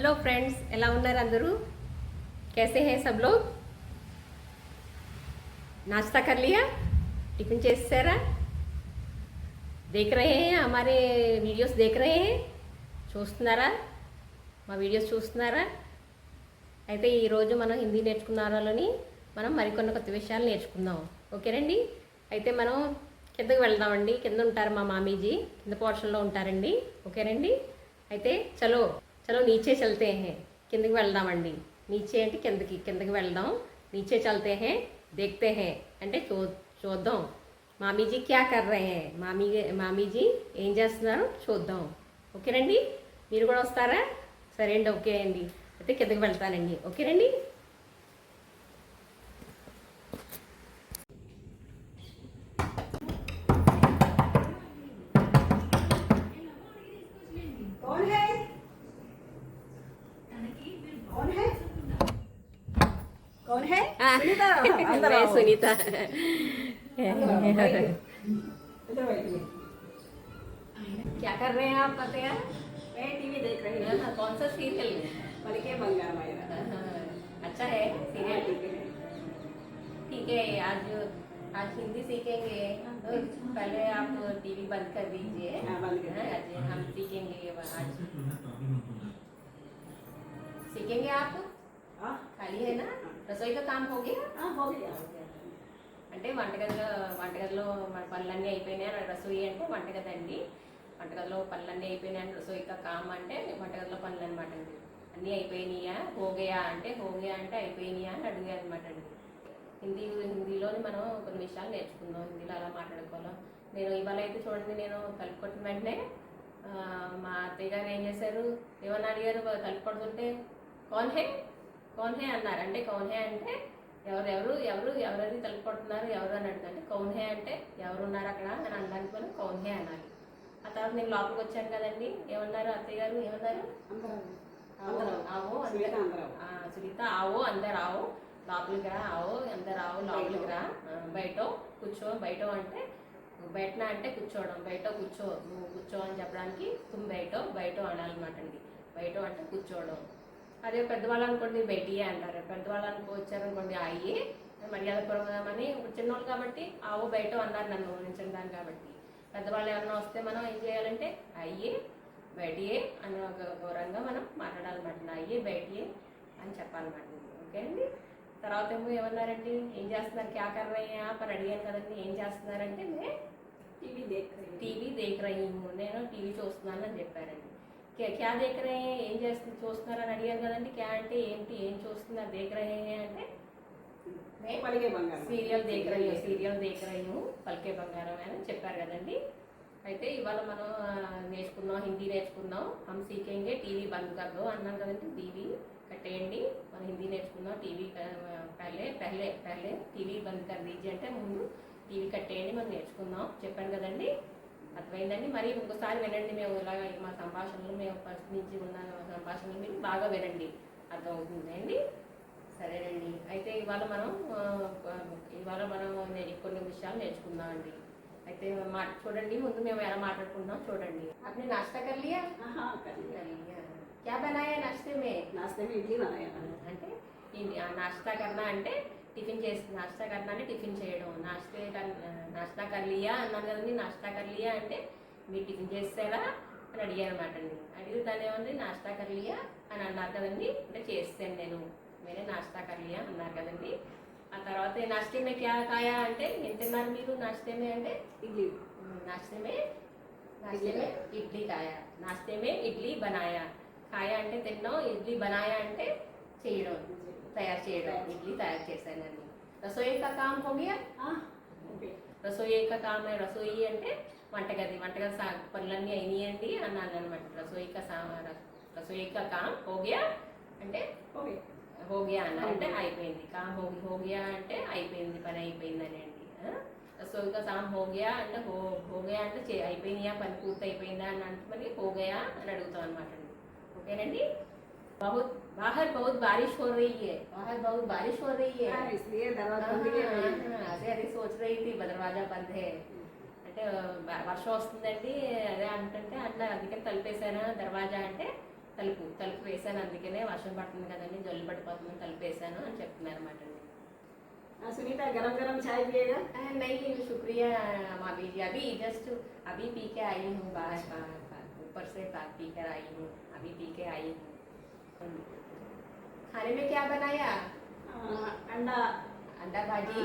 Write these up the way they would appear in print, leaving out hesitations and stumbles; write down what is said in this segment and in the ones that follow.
Hello friends ఎలా ఉన్నారు అందరూ कैसे हैं सब लोग नाश्ता कर लिया टिफिन చేసారా देख रहे हैं हमारे वीडियोस देख रहे हैं చూస్తున్నారా మా వీడియోస్ చూస్తున్నారా అయితే ఈ రోజు మనం హిందీ నేర్చుకున్నారాలని మనం మరికొన్ని కొత్త విషయాలు నేర్చుకుందాం ఓకేనండి అయితే మనం కిందకి వెళ్దామండి కింద ఉంటారు మా మామీజీ కింద పోర్షన్లో ఉంటారండి ఓకేనండి అయితే చలో चलो नीचे चलते हैं किंदकी వెళ్దామండి नीचे అంటే కిందకి వెళ్దాం नीचे चलते हैं देखते हैं అంటే చూద్దాం మామీ जी क्या कर रहे हैं మామీ जी ఏం చేస్తున్నారు చూద్దాం ఓకేనండి మీరు కూడా వస్తారా సరే అండి ఓకే అండి అయితే కిందకి వెళ్తానండి ఓకేనండి कौन है? सुनीता मैं सुनीता क्या कर रहे हैं आप पता है मैं टीवी देख रही हूँ। कौन सा सीरियल पलके बंगाल मेरा अच्छा है सीरियल ठीक है आज आज हिंदी सीखेंगे तो पहले आप टीवी बंद कर दीजिए हाँ, बंद कर दीजिए। आज हम सीखेंगे आज सीखेंगे आप हाँ खाली है ना रसोई का काम हो गया हाँ हो गया అంటే వంటగదిలో మన పనులన్నీ అయిపోయినాయి రసోయి అంటే వంటగది అండి వంటగదిలో పనులన్నీ అయిపోయినాయి రసోయి కా కామ్ అంటే వంటగదిలో పనులు అనమాట అండి అన్నీ అయిపోయినాయా హోగయా అంటే అయిపోయినాయా అని అడిగారు అనమాట అండి హిందీలోని మనం కొన్ని విషయాలు నేర్చుకుందాం హిందీలో అలా మాట్లాడుకోవాలి నేను ఇవాళ అయితే చూడండి నేను తలుపు కొట్టిన వెంటనే మా అత్తయ్య గారు ఏం చేశారు ఏమన్నా అడిగారు తలుపు కొడుతుంటే కౌన్ హే అన్నారు అంటే కౌన్ హే అంటే ఎవరది తలుపు కొడుతున్నారు ఎవరు అని అడుగుతుంటే కౌన్ హే అంటే ఎవరు ఉన్నారు అక్కడ అని అనడానికి మనం కౌన్ హే అనాలి ఆ తర్వాత నేను లోపలికి వచ్చాను కదండి ఏమన్నారు అత్తయ్య గారు ఏమన్నారు ఆవో సునీత ఆవో అందరు ఆవో లోపలికి రా ఆవో అందరు ఆవో లోపలికి రా బయట కూర్చో బయట అంటే బయటన అంటే కూర్చోవడం బయట కూర్చో నువ్వు కూర్చో అని చెప్పడానికి తుమ్ బయట అనాలన్నమాట అండి బయట అంటే కూర్చోవడం అదే పెద్దవాళ్ళు అనుకోండి బయటియే అంటారు పెద్దవాళ్ళు వచ్చారనుకోండి అయ్యే మర్యాదపూర్వకమని చిన్నోళ్ళు కాబట్టి ఆవో బయట అన్నారు నన్ను నించిన దాన్ని కాబట్టి పెద్దవాళ్ళు ఏమన్నా వస్తే మనం ఏం చేయాలంటే అయ్యే బయటియే అని ఒక గౌరవంగా మనం మాట్లాడాలన్నమాట అయ్యే బయటియే అని చెప్పాలన్నమాట ఓకే అండి తర్వాత ఏమన్నారండి ఏం చేస్తున్నారు క్యా కర్ రహే హై ఆప్ అని అడిగాను కదండి ఏం చేస్తున్నారంటే నేను టీవీ దేఖ రహీ హూ నేను టీవీ చూస్తున్నాను అని చెప్పారండి క్యా దేఖ రహే హై ఏం చూస్తున్నారని అడిగాను కదండి క్యా అంటే ఏంటి ఏం చూస్తున్నారు దేఖ రహే హై అంటే సీరియల్ దేఖ రహీ హూ పల్కే బంగారం అని చెప్పారు కదండి అయితే ఇవాళ మనం నేర్చుకుందాం హిందీ నేర్చుకుందాం హమ్ సీకేంగే టీవీ బంద్ కర్దో అన్నాను కదండి టీవీ కట్టేయండి మనం హిందీ నేర్చుకుందాం టీవీ పహలే టీవీ బంద్ కర్ దీజియే అంటే ముందు టీవీ కట్టేయండి మనం నేర్చుకుందాం చెప్పాను కదండి అర్థమైందండి మరి ఇంకోసారి వినండి మేము ఇలాగ మా సంభాషణలు మేము ఫస్ట్ నుంచి ఉన్న సంభాషణలు మీరు బాగా వినండి అర్థమవుతుందండి సరేనండి అయితే ఇవాళ మనం కొన్ని విషయాలు నేర్చుకుందామండి అయితే చూడండి ముందు మేము ఎలా మాట్లాడుకుంటున్నాం చూడండి అప్పుడు నాస్తా కర్ లియా क्या बनाया नाश्ते में इडली बनाया అంటే నాస్తా కర్నా అంటే టిఫిన్ చేసి నాస్తా కర్నా అంటే టిఫిన్ చేయడం నాస్తా కర్ లియా అన్నాను కదండి నాస్తా కర్ లియా అంటే మీరు టిఫిన్ చేస్తారా అని అడిగాను అనమాట అండి అడిగితే దాన్ని ఏమండి నాస్తా కర్ లియా అని అన్నారు కదండి అంటే చేస్తాను నేను మీరే నాస్తా కర్ లియా అన్నారు కదండి ఆ తర్వాత నాస్తే మే క్యా ఖాయా అంటే ఏం తిన్నారు మీరు నాస్తే మే అంటే इडली नाश्ते में इडली खाया नाश्ते में इडली बनाया खाया అంటే తినడం ఇడ్లీ బనాయా అంటే చేయడం తయారు చేయడం ఇడ్లీ తయారు చేశానండి రసోయి కా కామ్ హో గయా రసోయి కా కామ్ రసోయి అంటే వంటగది పనులన్నీ అయినాయండి అన్నాను అనమాట రసోయి కా కామ్ హో గయా అంటే హో గయా అన్నారంటే అయిపోయింది కామ్ హో గయా అంటే అయిపోయింది పని అయిపోయిందని అండి రసోయి కా కామ్ హో గయా అంటే హో గయా అంటే అయిపోయినాయా పని పూర్తి అయిపోయిందా అని అంటే మరి హో గయా అని అడుగుతాం అనమాట అండి ओके बाहर बहुत बारिश हो रही है इसलिए दरवाजा बंद अरे सोच रही थी दरवाजा बंद है అంటే వర్షం వస్తుందండి అదే అంటే అన్న అందుకని తలుపేసాను దర్వాజా అంటే తలుపు వేసాను, అందుకనే వర్షం పడుతుంది కదండి, జల్లు పడిపోతుంది, తలుపు వేసాను అని చెప్తున్నారు అనమాట అండి. सुनीता गरम गरम चाय पिएगा? नहीं शुक्रिया मामी जी, अभी जस्ट अभी पी के आई हूँ, ऊपर से पी कर आई हूँ, अभी पी के आई हूँ। खाने में क्या बनाया? अंडा अंडा भाजी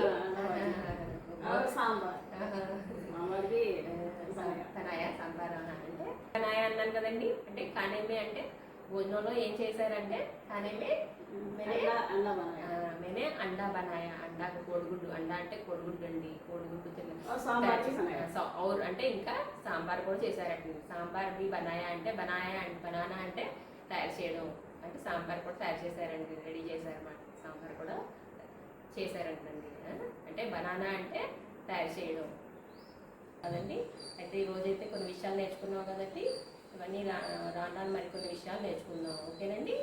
और सांबर सांबर भी बनाया बनाया सांబార్ అంటే बनाया అన్నాను కదండి. అంటే खाने में అంటే భోజనంలో ఏం చేశారంటే खाने में अंडा बनाया मैंने अंडा बनाया, अंडा కోడిగుడ్డు, అండా అంటే కోడిగుడ్డు అండి, కోడిగుడ్డు और सांबर भी बनाया और అంటే ఇంకా సాంబార్ కూడా చేశారండి. సాంబార్ బి బనాయా అంటే బనానా అంటే తయారు చేయడం, అంటే సాంబార్ కూడా తయారు చేశారండి, రెడీ చేశారన్నమాట. సాంబార్ కూడా చేశారంటండి. అంటే బనానా అంటే తయారు చేయడం కదండి. అయితే ఈరోజు అయితే కొన్ని విషయాలు నేర్చుకున్నాం కదండి. ఇవన్నీ రాను మరికొన్ని విషయాలు నేర్చుకుందాం. ఓకేనండి.